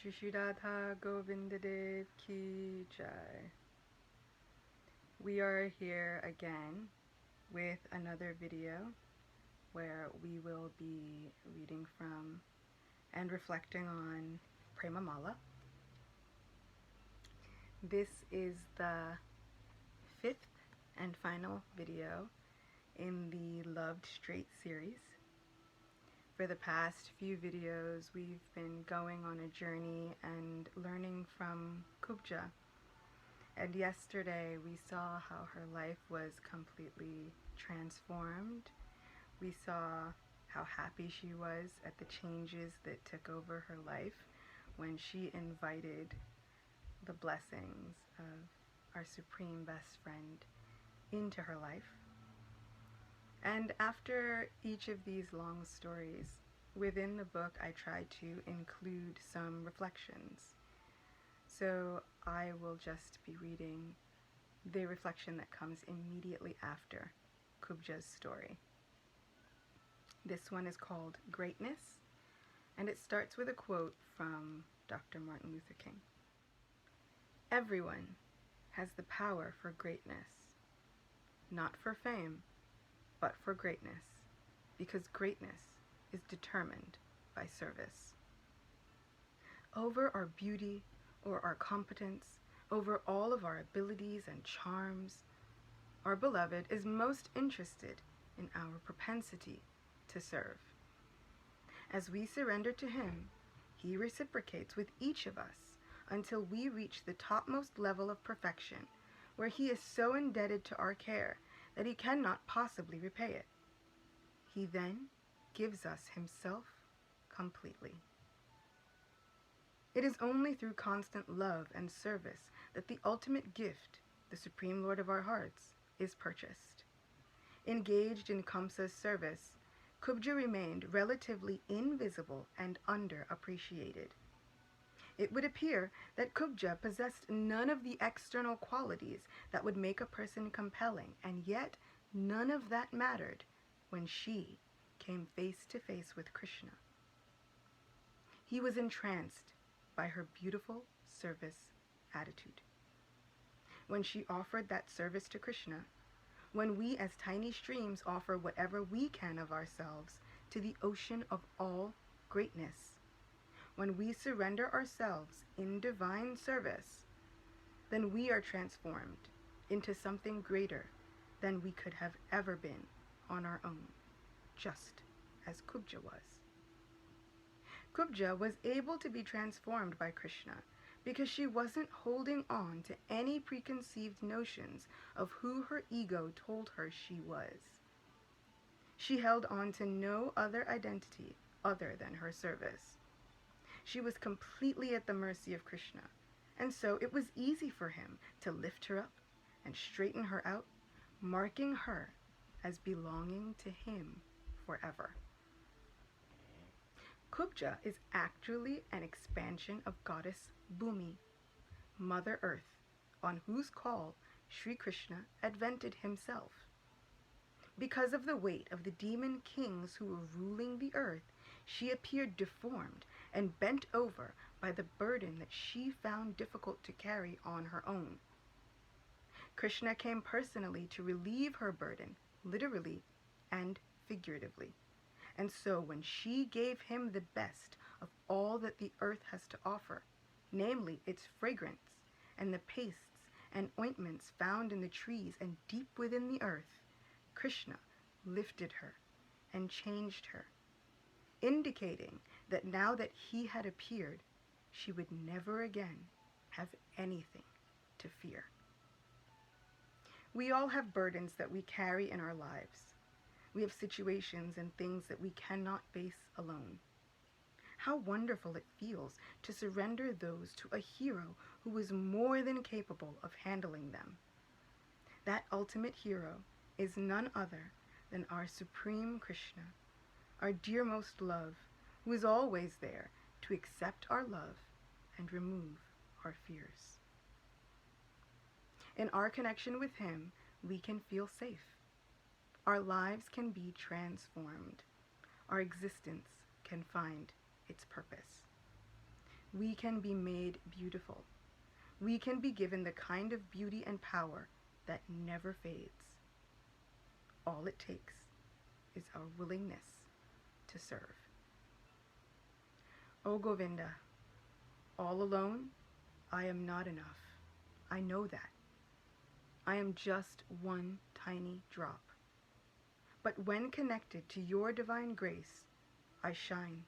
Shri Radha Govindadev Ki Jai. We are here again with another video where we will be reading from and reflecting on Prema Mala. This is the fifth and final video in the Loved Straight series. For the past few videos, we've been going on a journey and learning from Kubja. And yesterday we saw how her life was completely transformed. We saw how happy she was at the changes that took over her life when she invited the blessings of our supreme best friend into her life. And after each of these long stories, within the book I try to include some reflections. So I will just be reading the reflection that comes immediately after Kubja's story. This one is called Greatness, and it starts with a quote from Dr. Martin Luther King. Everyone has the power for greatness, not for fame, but for greatness, because greatness is determined by service. Over our beauty or our competence, over all of our abilities and charms, our beloved is most interested in our propensity to serve. As we surrender to him, he reciprocates with each of us until we reach the topmost level of perfection, where he is so indebted to our care that he cannot possibly repay it. He then gives us himself completely. It is only through constant love and service that the ultimate gift, the Supreme Lord of our hearts, is purchased. Engaged in Kamsa's service, Kubja remained relatively invisible and underappreciated. It would appear that Kubja possessed none of the external qualities that would make a person compelling, and yet none of that mattered when she came face to face with Krishna. He was entranced by her beautiful service attitude. When she offered that service to Krishna, when we as tiny streams offer whatever we can of ourselves to the ocean of all greatness, when we surrender ourselves in divine service, then we are transformed into something greater than we could have ever been on our own, just as Kubja was. Kubja was able to be transformed by Krishna because she wasn't holding on to any preconceived notions of who her ego told her she was. She held on to no other identity other than her service. She was completely at the mercy of Krishna, and so it was easy for him to lift her up and straighten her out, marking her as belonging to him forever. Kubja is actually an expansion of goddess Bhumi, Mother Earth, on whose call Sri Krishna advented himself. Because of the weight of the demon kings who were ruling the earth, she appeared deformed and bent over by the burden that she found difficult to carry on her own. Krishna came personally to relieve her burden, literally and figuratively. And so when she gave him the best of all that the earth has to offer, namely its fragrance and the pastes and ointments found in the trees and deep within the earth, Krishna lifted her and changed her, indicating that now that he had appeared, she would never again have anything to fear. We all have burdens that we carry in our lives. We have situations and things that we cannot face alone. How wonderful it feels to surrender those to a hero who is more than capable of handling them. That ultimate hero is none other than our Supreme Krishna, our dearmost love, who is always there to accept our love and remove our fears. In our connection with him, we can feel safe. Our lives can be transformed. Our existence can find its purpose. we can be made beautiful. We can be given the kind of beauty and power that never fades. All it takes is our willingness to serve. O Govinda, all alone, I am not enough. I know that. I am just one tiny drop. But when connected to your divine grace, I shine.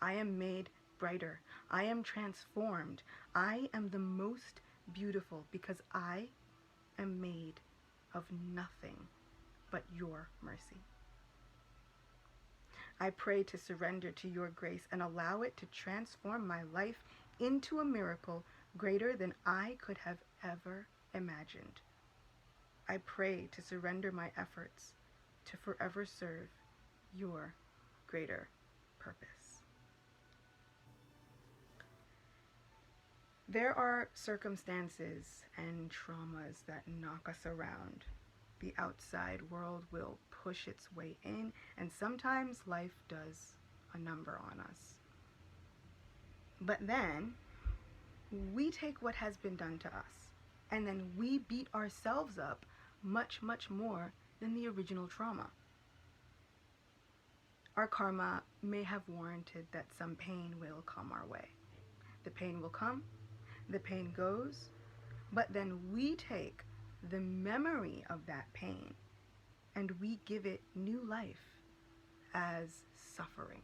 I am made brighter. I am transformed. I am the most beautiful because I am made of nothing but your mercy. I pray to surrender to your grace and allow it to transform my life into a miracle greater than I could have ever imagined. I pray to surrender my efforts to forever serve your greater purpose. There are circumstances and traumas that knock us around. The outside world will push its way in, and sometimes life does a number on us. But then we take what has been done to us, and then we beat ourselves up much, much more than the original trauma. Our karma may have warranted that some pain will come our way. The pain will come, the pain goes, but then we take the memory of that pain and we give it new life as suffering.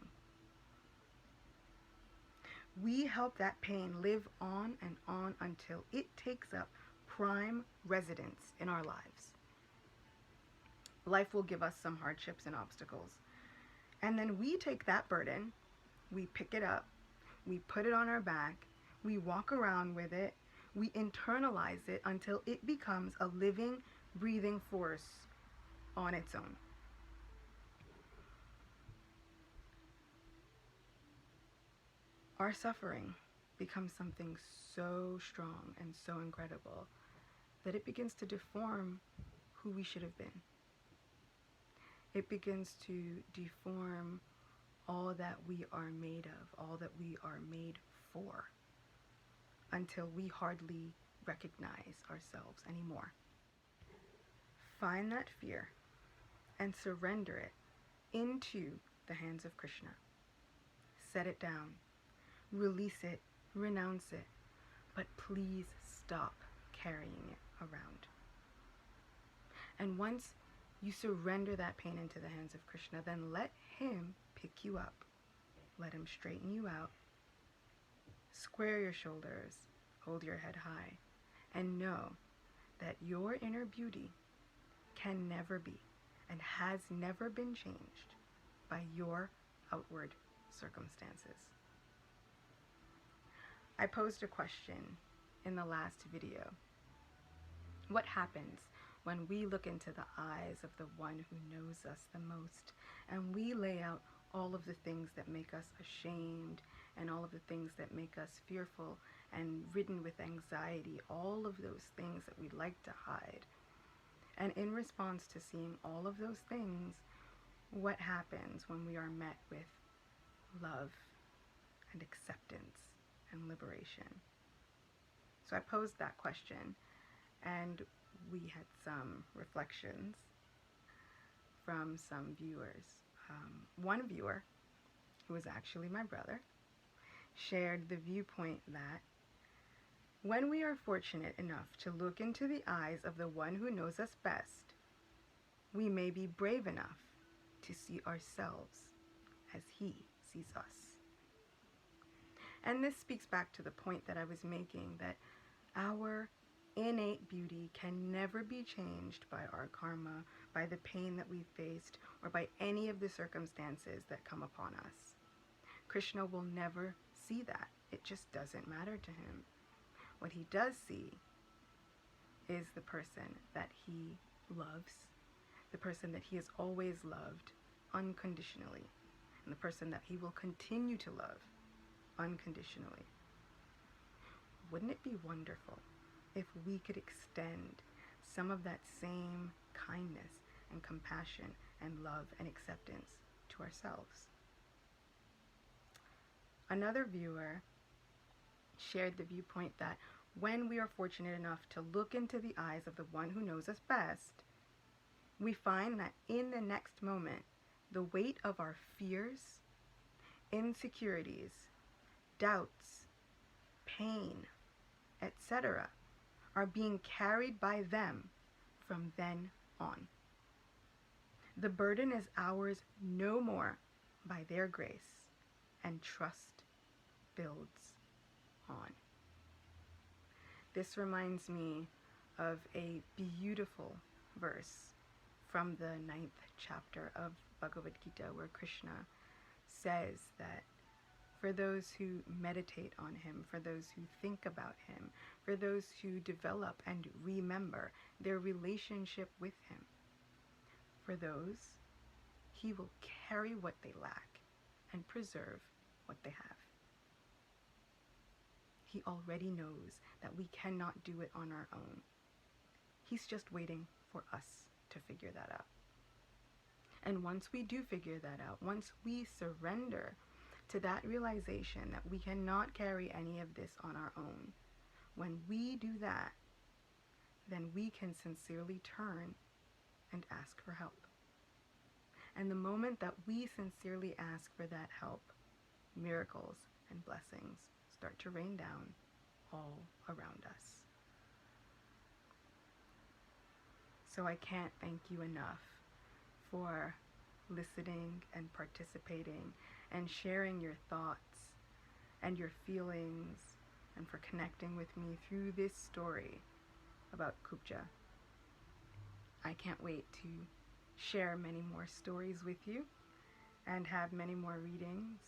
We help that pain live on and on until it takes up prime residence in our lives. Life will give us some hardships and obstacles. And then we take that burden, we pick it up, we put it on our back, we walk around with it, we internalize it until it becomes a living, breathing force on its own. Our suffering becomes something so strong and so incredible that it begins to deform who we should have been. It begins to deform all that we are made of, all that we are made for, until we hardly recognize ourselves anymore. Find that fear and surrender it into the hands of Krishna. Set it down, release it, renounce it, but please stop carrying it around. And once you surrender that pain into the hands of Krishna, then let him pick you up. Let him straighten you out. Square your shoulders, hold your head high, and know that your inner beauty can never be and has never been changed by your outward circumstances. I posed a question in the last video. What happens when we look into the eyes of the one who knows us the most and we lay out all of the things that make us ashamed and all of the things that make us fearful and ridden with anxiety, all of those things that we'd like to hide? And in response to seeing all of those things, what happens when we are met with love and acceptance and liberation? So I posed that question, and we had some reflections from some viewers. One viewer, who was actually my brother, shared the viewpoint that when we are fortunate enough to look into the eyes of the one who knows us best, we may be brave enough to see ourselves as he sees us. And this speaks back to the point that I was making, that our innate beauty can never be changed by our karma, by the pain that we've faced, or by any of the circumstances that come upon us. Krishna will never see that. It just doesn't matter to him. What he does see is the person that he loves, the person that he has always loved unconditionally, and the person that he will continue to love unconditionally. Wouldn't it be wonderful if we could extend some of that same kindness and compassion and love and acceptance to ourselves? Another viewer shared the viewpoint that when we are fortunate enough to look into the eyes of the one who knows us best, we find that in the next moment, the weight of our fears, insecurities, doubts, pain, etc., are being carried by them from then on. The burden is ours no more by their grace, and trust builds on. This reminds me of a beautiful verse from the 9th chapter of Bhagavad Gita, where Krishna says that for those who meditate on him, for those who think about him, for those who develop and remember their relationship with him, for those, he will carry what they lack and preserve what they have. He already knows that we cannot do it on our own. He's just waiting for us to figure that out. And once we do figure that out, once we surrender to that realization that we cannot carry any of this on our own, when we do that, then we can sincerely turn and ask for help. And the moment that we sincerely ask for that help, miracles and blessings start to rain down all around us. So I can't thank you enough for listening and participating and sharing your thoughts and your feelings and for connecting with me through this story about Kubja. I can't wait to share many more stories with you and have many more readings.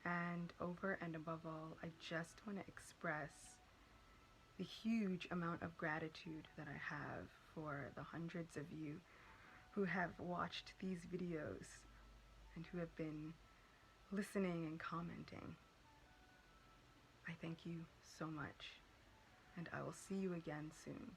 And over and above all, I just want to express the huge amount of gratitude that I have for the hundreds of you who have watched these videos and who have been listening and commenting. I thank you so much, and I will see you again soon.